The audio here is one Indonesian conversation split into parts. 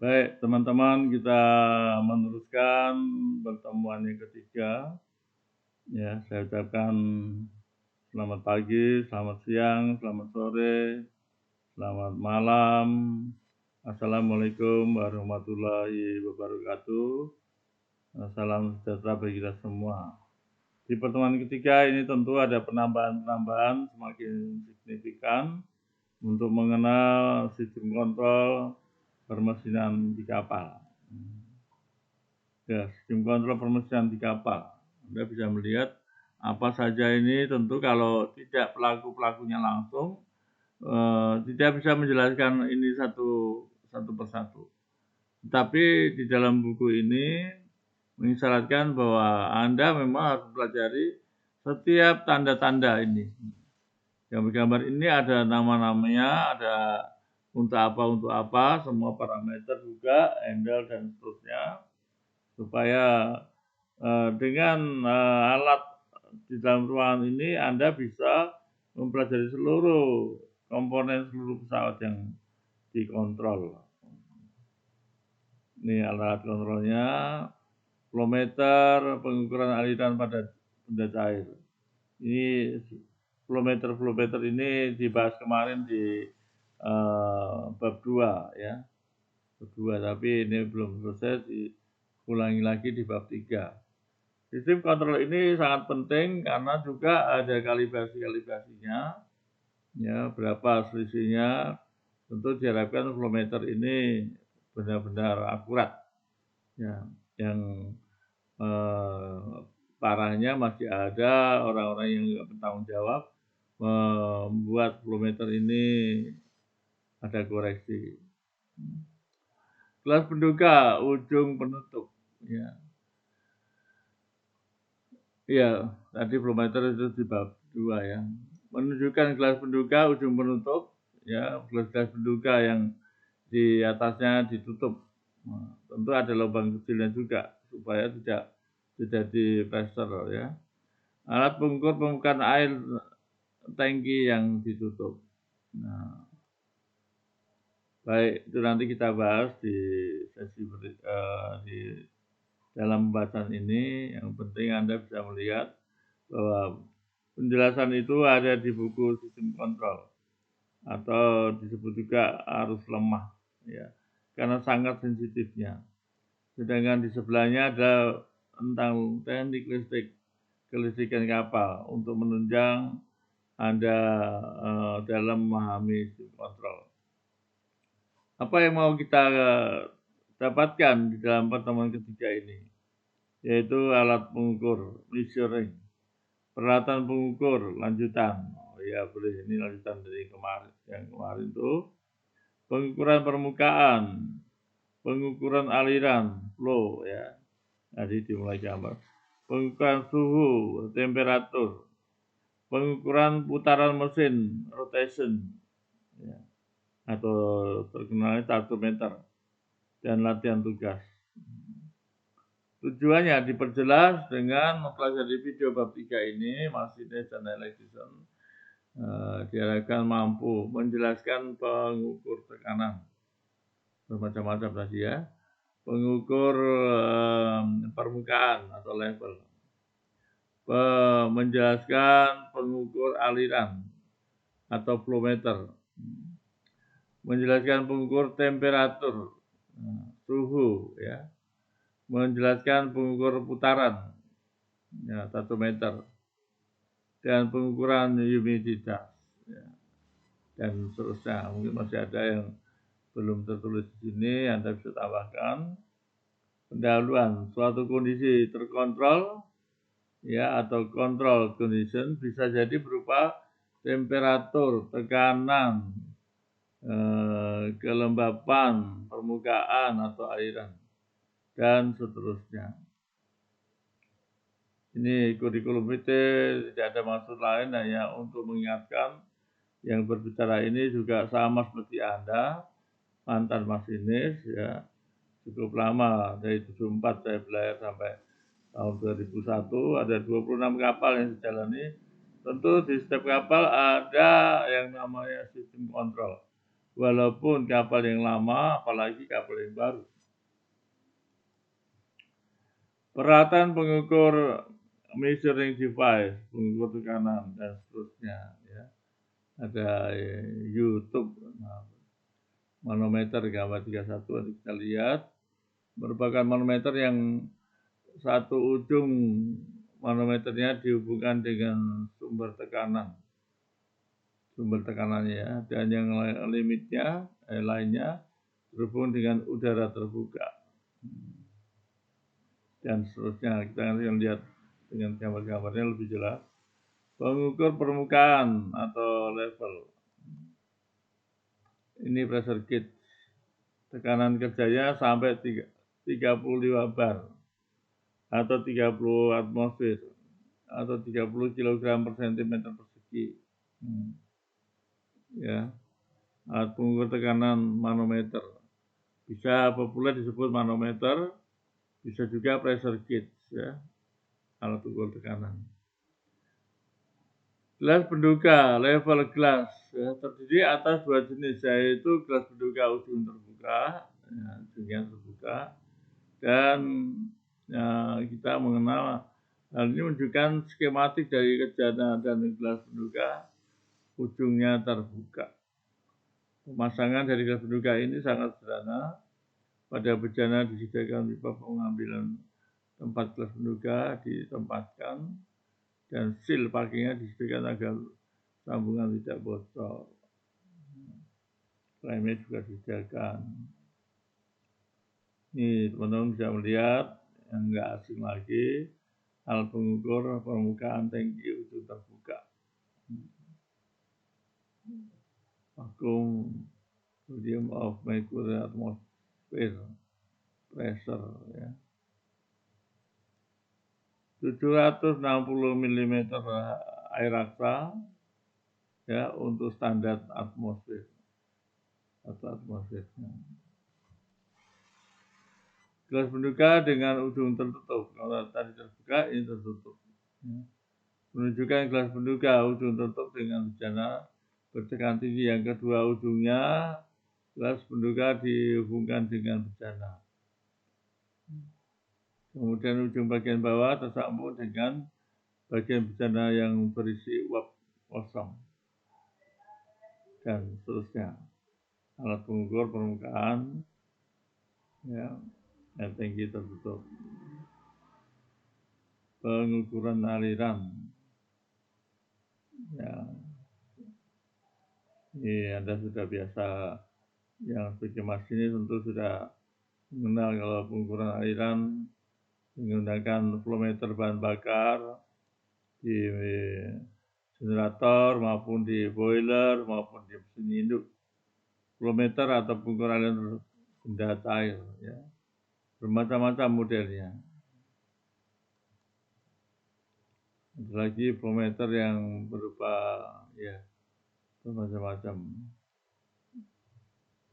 Baik, teman-teman, kita meneruskan pertemuan yang ketiga. Ya, saya ucapkan selamat pagi, selamat siang, selamat sore, selamat malam. Assalamualaikum warahmatullahi wabarakatuh. Salam sejahtera bagi kita semua. Di pertemuan ketiga ini tentu ada penambahan-penambahan semakin signifikan untuk mengenal sistem kontrol permesinan di kapal. Ya, sistem kontrol permesinan di kapal. Anda bisa melihat apa saja ini, tentu kalau tidak pelaku-pelakunya langsung tidak bisa menjelaskan ini satu persatu. Tetapi di dalam buku ini mengisyaratkan bahwa Anda memang harus mempelajari setiap tanda-tanda ini. Yang bergambar ini ada nama-namanya, ada untuk apa, semua parameter juga, handle dan seterusnya, supaya dengan alat di dalam ruangan ini Anda bisa mempelajari seluruh komponen seluruh pesawat yang dikontrol. Ini alat kontrolnya, flow-meter, pengukuran aliran pada benda cair. Ini flow-meter ini dibahas kemarin di bab 2 ya. Bab 2, tapi ini belum selesai, diulangi lagi di bab 3. Sistem kontrol ini sangat penting karena juga ada kalibrasi-kalibrasinya, ya, berapa selisihnya. Tentu diharapkan flow-meter ini benar-benar akurat. Ya, yang parahnya masih ada orang-orang yang nggak bertanggung jawab membuat flow-meter ini ada koreksi. Gelas penduga ujung penutup. Ya. Iya, tadi flow-meter itu di bab 2 ya. Menunjukkan gelas penduga ujung penutup, ya, gelas penduga yang di atasnya ditutup. Nah, tentu ada lubang kecilnya juga supaya tidak terjadi pressure ya. Alat pengukur permukaan air tangki yang ditutup. Nah, baik, itu nanti kita bahas di sesi di dalam pembahasan ini. Yang penting Anda bisa melihat bahwa penjelasan itu ada di buku sistem kontrol atau disebut juga arus lemah ya, karena sangat sensitifnya. Sedangkan di sebelahnya ada tentang teknik listrik kelistrikan kapal untuk menunjang Anda dalam memahami sistem kontrol. Apa yang mau kita dapatkan di dalam pertemuan ketiga ini? Yaitu alat pengukur, measuring, peralatan pengukur, lanjutan. Oh ya, boleh, ini lanjutan dari kemarin. Yang kemarin itu pengukuran permukaan, pengukuran aliran, flow ya. Tadi dimulai gambar. Pengukuran suhu, temperatur, pengukuran putaran mesin, rotation, ya, atau terkenal taktometer, dan latihan tugas. Tujuannya diperjelas dengan mempelajari video bab 3 ini, masinis dan electrician diharapkan mampu menjelaskan pengukur tekanan bermacam-macam tadi ya, pengukur permukaan atau level, menjelaskan pengukur aliran atau flow meter, menjelaskan pengukur temperatur, suhu ya, menjelaskan pengukur putaran ya, taktometer, dan pengukuran humiditas ya, dan seterusnya. Mungkin masih ada yang belum tertulis di sini, Anda bisa tambahkan. Pendahuluan suatu kondisi terkontrol ya, atau control condition bisa jadi berupa temperatur, tekanan, kelembapan permukaan atau aliran, dan seterusnya. Ini kurikulum vitae, tidak ada maksud lain, hanya untuk mengingatkan yang berbicara ini juga sama seperti Anda, mantan masinis ya, cukup lama, dari 74 saya belajar sampai tahun 2001, ada 26 kapal yang saya jalani. Tentu di setiap kapal ada yang namanya sistem kontrol. walaupun kapal yang lama, apalagi kapal yang baru. Peralatan pengukur measuring device, pengukur tekanan dan seterusnya. Ya. Ada YouTube, manometer gambar 31 nanti kita lihat, merupakan manometer yang satu ujung manometernya dihubungkan dengan sumber tekanannya ya, dan yang limitnya lainnya berhubung dengan udara terbuka dan seterusnya. Kita nanti akan lihat dengan gambar-gambarnya lebih jelas. Pengukur permukaan atau level, ini pressure gauge, tekanan kerjanya sampai 35 bar atau 30 atmosfer atau 30 kg per cm persegi. Ya, alat pengukur tekanan manometer, bisa populer disebut manometer, bisa juga pressure gauge, ya, alat ukur tekanan. Gelas penduga, level gelas, ya, terdiri atas dua jenis, yaitu gelas penduga ujung terbuka, ya, ujungnya terbuka, dan ya, kita mengenal hal ini menunjukkan skematik dari kejadian dan gelas penduga ujungnya terbuka. Pemasangan dari gelas penduga ini sangat sederhana. Pada bejana disediakan pipa pengambilan tempat gelas penduga ditempatkan, dan seal packingnya disediakan agar sambungan tidak bocor. Klaimnya juga disediakan. Ini teman-teman bisa melihat yang enggak asing lagi, alat pengukur permukaan tangki ujung terbuka. Vacuum volume of mercury atmosphere pressure, ya. 760 mm air raksa, ya, untuk standar atmosfer atau atmosfernya. Gelas penduga dengan ujung tertutup, kalau tadi terbuka ini tertutup. Ya. Menunjukkan gelas penduga ujung tertutup dengan bejana bertekanan tinggi. Yang kedua ujungnya gelas penduga dihubungkan dengan bejana. Kemudian ujung bagian bawah tersambung dengan bagian bejana yang berisi uap kosong, dan seterusnya. Alat pengukur permukaan, ya, air tangki tertutup. Pengukuran aliran, ya, ini Anda sudah biasa, yang sebagai masinis tentu sudah mengenal kalau pengukuran aliran menggunakan flow-meter bahan bakar di generator maupun di boiler maupun di mesin induk. Flow-meter atau pengukur aliran benda cair, ya, bermacam-macam modelnya. Ada lagi flow-meter yang berupa, ya, bermacam-macam.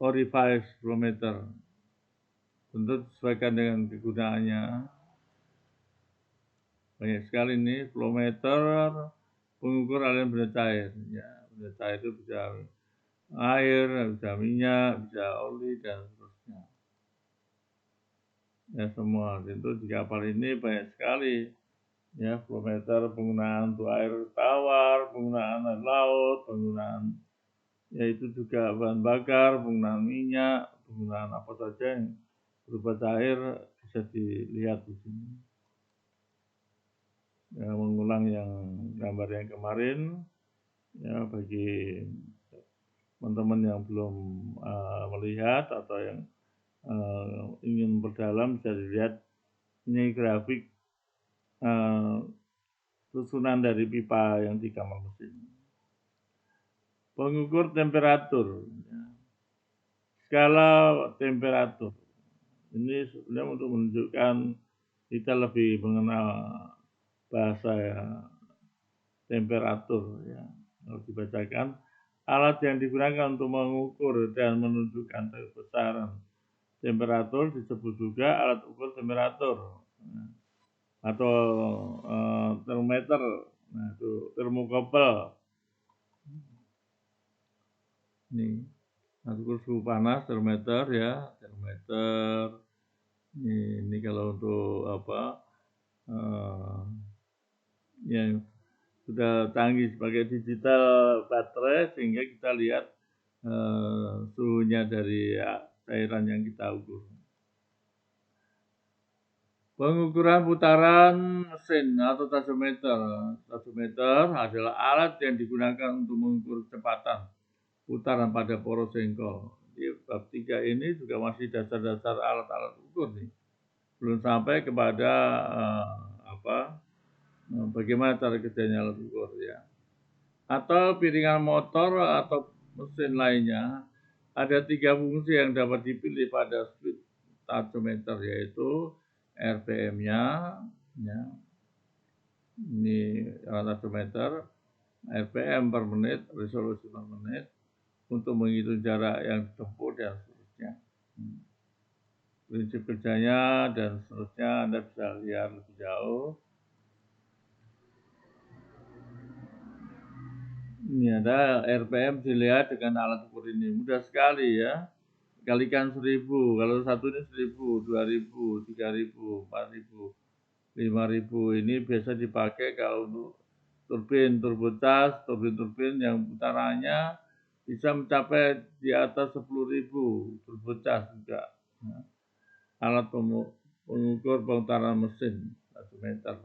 Orifice flow-meter, tentu sesuaikan dengan kegunaannya. Banyak sekali ini flow-meter pengukur aliran benda cair. Ya, benda cair itu bisa air, bisa minyak, bisa oli, dan seterusnya. Ya, semua. Tentu di kapal ini banyak sekali, ya, flow-meter penggunaan untuk air tawar, penggunaan air laut, penggunaan, yaitu juga bahan bakar, penggunaan minyak, penggunaan apa saja yang berupa cair bisa dilihat di sini. Ya, mengulang yang gambar yang kemarin, ya, bagi teman-teman yang belum melihat atau yang ingin berdalam bisa dilihat ini grafik susunan dari pipa yang di kamar mesin. Pengukur temperatur, ya. Skala temperatur ini sebenarnya untuk menunjukkan kita lebih mengenal bahasa, ya, temperatur, ya. Kalau dibacakan, alat yang digunakan untuk mengukur dan menunjukkan besaran temperatur disebut juga alat ukur temperatur, ya, atau termometer. Nah, itu termokouple. Ini ukur suhu panas, termometer ya, termometer. Ini kalau untuk apa yang sudah canggih sebagai digital baterai sehingga kita lihat suhunya dari cairan yang kita ukur. Pengukuran putaran mesin atau tachometer. Tachometer adalah alat yang digunakan untuk mengukur kecepatan putaran pada poros jengkol. Di bab 3 ini juga masih dasar-dasar alat-alat ukur nih. Belum sampai kepada bagaimana cara kerjanya alat ukur ya. Atau piringan motor atau mesin lainnya, ada 3 fungsi yang dapat dipilih pada speed tachometer, yaitu RPM-nya, ya. Ini tachometer, RPM per menit, resolusi per menit, untuk menghitung jarak yang ditempuh dan seterusnya. Prinsip kerjanya dan seterusnya Anda bisa lihat lebih jauh. Ini ada RPM dilihat dengan alat ukur ini, mudah sekali ya. Kalikan 1000, kalau satu ini 1000, 2000, 3000, 4000, 5000. Ini biasa dipakai kalau untuk turbin turbocas, turbin yang putarannya bisa mencapai di atas 10.000 turbocas juga. Alat pengukur pemutaran mesin 1 meter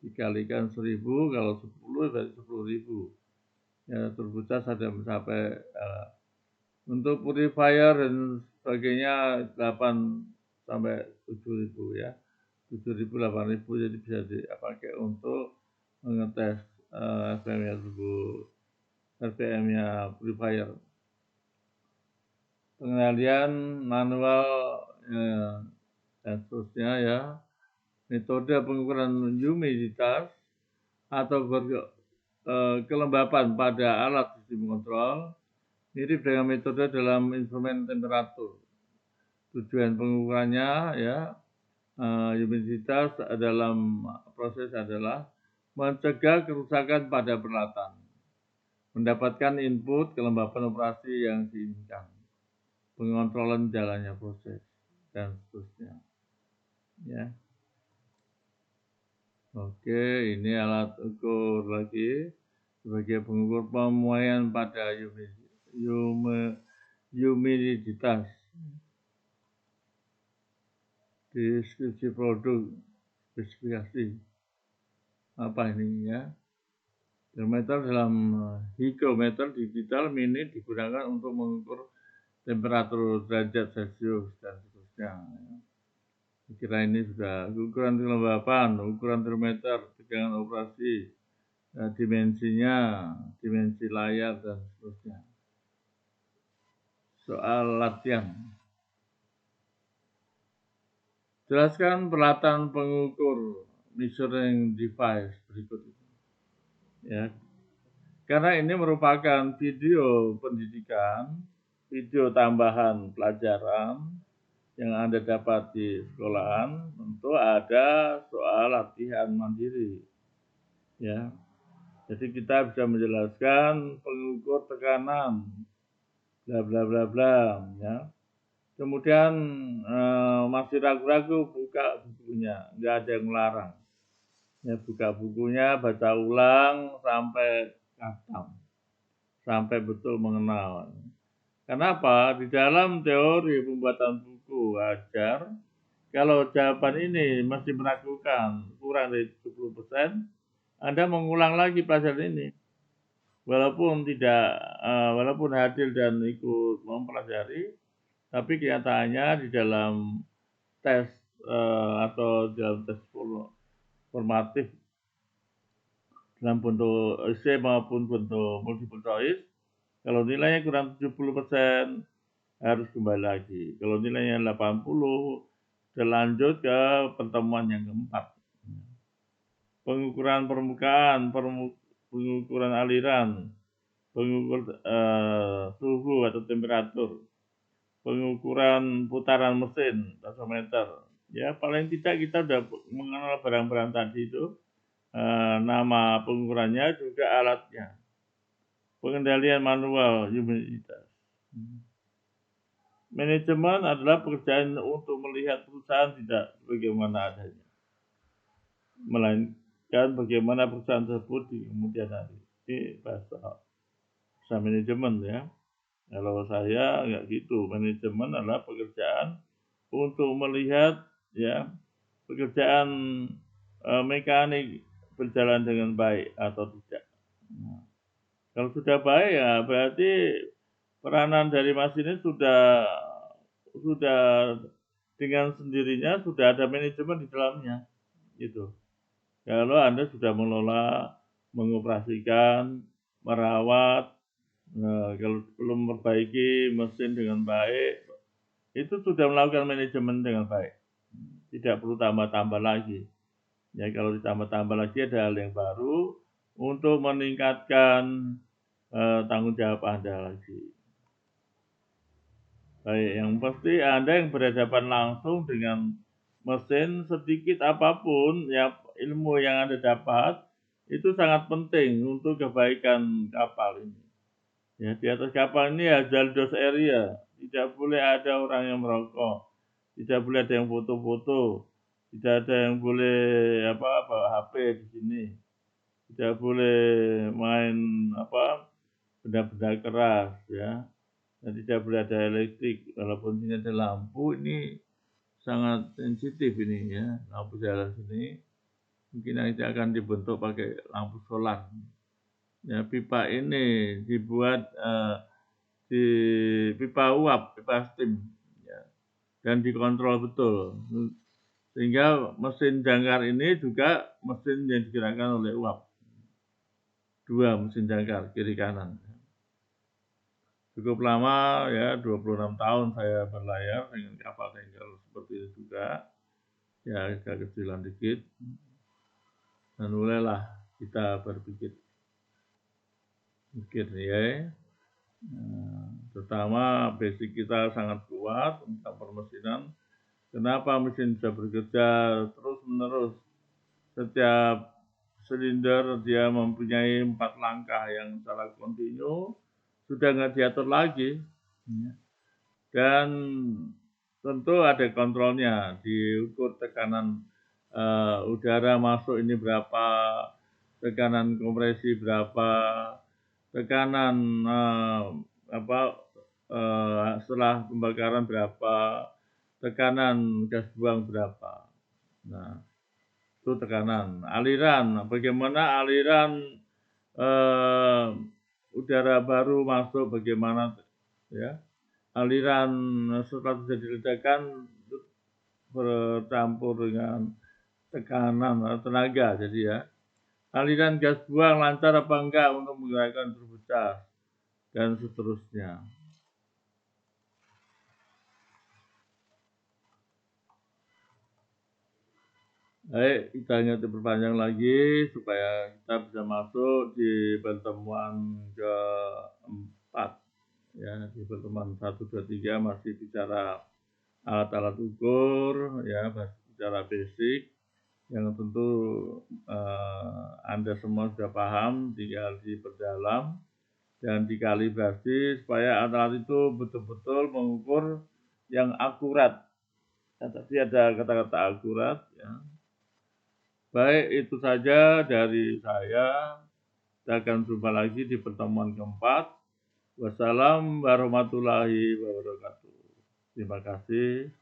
dikalikan 1000, kalau 10 berarti 10.000. Ya, turbocas ada mencapai untuk purifier dan sebagainya 8 sampai 7.000 ya. 7.000, 8.000, jadi bisa dipakai untuk mengetes RPM-nya purifier. Pengendalian manual dan seterusnya ya. Metode pengukuran humiditas atau kelembapan pada alat sistem kontrol mirip dengan metode dalam instrumen temperatur. Tujuan pengukurannya ya, humiditas dalam proses adalah mencegah kerusakan pada peralatan, mendapatkan input kelembapan operasi yang diinginkan, pengontrolan jalannya proses, dan seterusnya. Ya. Oke, ini alat ukur lagi sebagai pengukur pemuaian pada humiditas. Deskripsi produk, spesifikasi. Apa ini ya? Termometer dalam hygrometer digital mini digunakan untuk mengukur temperatur derajat Celcius dan seterusnya. Kira ini sudah ukuran kelembapan, ukuran termometer, tegangan operasi, dimensinya, dimensi layar dan seterusnya. Soal latihan. Jelaskan peralatan pengukur measuring device berikut ini. Ya. Karena ini merupakan video pendidikan, video tambahan pelajaran yang Anda dapat di sekolahan, tentu ada soal latihan mandiri. Ya. Jadi kita bisa menjelaskan pengukur tekanan, bla bla bla bla, ya. Kemudian masih ragu-ragu, buka bukunya, nggak ada yang melarang. Ya, buka bukunya, baca ulang sampai khatam, sampai betul mengenal. Kenapa? Di dalam teori pembuatan buku ajar, kalau jawaban ini masih meragukan, kurang dari 70%, Anda mengulang lagi pelajaran ini. Walaupun walaupun hadir dan ikut mempelajari, tapi kenyataannya di dalam tes atau dalam tes formatif dalam bentuk essay maupun bentuk multiple choice, kalau nilainya kurang 70%, harus kembali lagi. Kalau nilainya 80, lanjut ke pertemuan yang keempat. Pengukuran permukaan, pengukuran aliran, pengukur suhu atau temperatur, pengukuran putaran mesin, tachometer. Ya, paling tidak kita sudah mengenal barang-barang tadi itu, nama pengukurannya juga alatnya. Pengendalian manual humiditas. Manajemen adalah pekerjaan untuk melihat perusahaan tidak bagaimana adanya, melainkan bagaimana perusahaan tersebut di kemudian hari. Ini bahasa manajemen ya. Kalau saya nggak gitu, manajemen adalah pekerjaan untuk melihat ya pekerjaan mekanik berjalan dengan baik atau tidak. Nah, kalau sudah baik ya berarti peranan dari masinis sudah dengan sendirinya sudah ada manajemen di dalamnya gitu. Kalau Anda sudah mengelola, mengoperasikan, merawat, kalau belum memperbaiki mesin dengan baik, itu sudah melakukan manajemen dengan baik. Tidak perlu tambah-tambah lagi. Ya, kalau ditambah-tambah lagi ada hal yang baru untuk meningkatkan tanggung jawab Anda lagi. Baik, yang pasti Anda yang berhadapan langsung dengan mesin, sedikit apapun ya ilmu yang Anda dapat itu sangat penting untuk kebaikan kapal ini. Ya, di atas kapal ini hazardous area, tidak boleh ada orang yang merokok, tidak boleh ada yang foto-foto, tidak ada yang boleh bawa HP di sini, tidak boleh main benda-benda keras ya. Dan tidak boleh ada elektrik, walaupun ini ada lampu, ini sangat sensitif ini ya, lampu jalan sini. Mungkin nanti akan dibentuk pakai lampu solar. Ya, pipa ini dibuat di pipa uap, pipa steam, ya, dan dikontrol betul. Sehingga mesin jangkar ini juga mesin yang digerakkan oleh uap. Dua mesin jangkar, kiri kanan. Cukup lama ya, 26 tahun saya berlayar dengan kapal tanker seperti itu juga. Ya agak kecilan dikit. Dan mulailah kita berpikir ya. Pertama basic kita sangat kuat tentang permesinan. Kenapa mesin bisa bekerja terus menerus? Setiap silinder dia mempunyai 4 langkah yang secara kontinu sudah nggak diatur lagi. Dan tentu ada kontrolnya, diukur tekanan udara masuk ini berapa, tekanan kompresi berapa, tekanan setelah pembakaran berapa, tekanan gas buang berapa. Nah, itu tekanan. Aliran, bagaimana aliran udara baru masuk, bagaimana ya. Aliran setelah terjadi ledakan bercampur dengan tekanan atau tenaga, jadi ya. Aliran gas buang lancar apa enggak untuk menggerakkan terbesar dan seterusnya. Baik, kita ingat diperpanjang lagi supaya kita bisa masuk di pertemuan keempat. Ya, di pertemuan 1, 2, 3 masih bicara alat-alat ukur, ya, bicara basic, yang tentu Anda semua sudah paham, tinggal diperdalam dan dikalibrasi supaya alat itu betul-betul mengukur yang akurat. Dan tadi ada kata-kata akurat, ya. Baik, itu saja dari saya. Kita akan jumpa lagi di pertemuan keempat. Wassalamualaikum warahmatullahi wabarakatuh. Terima kasih.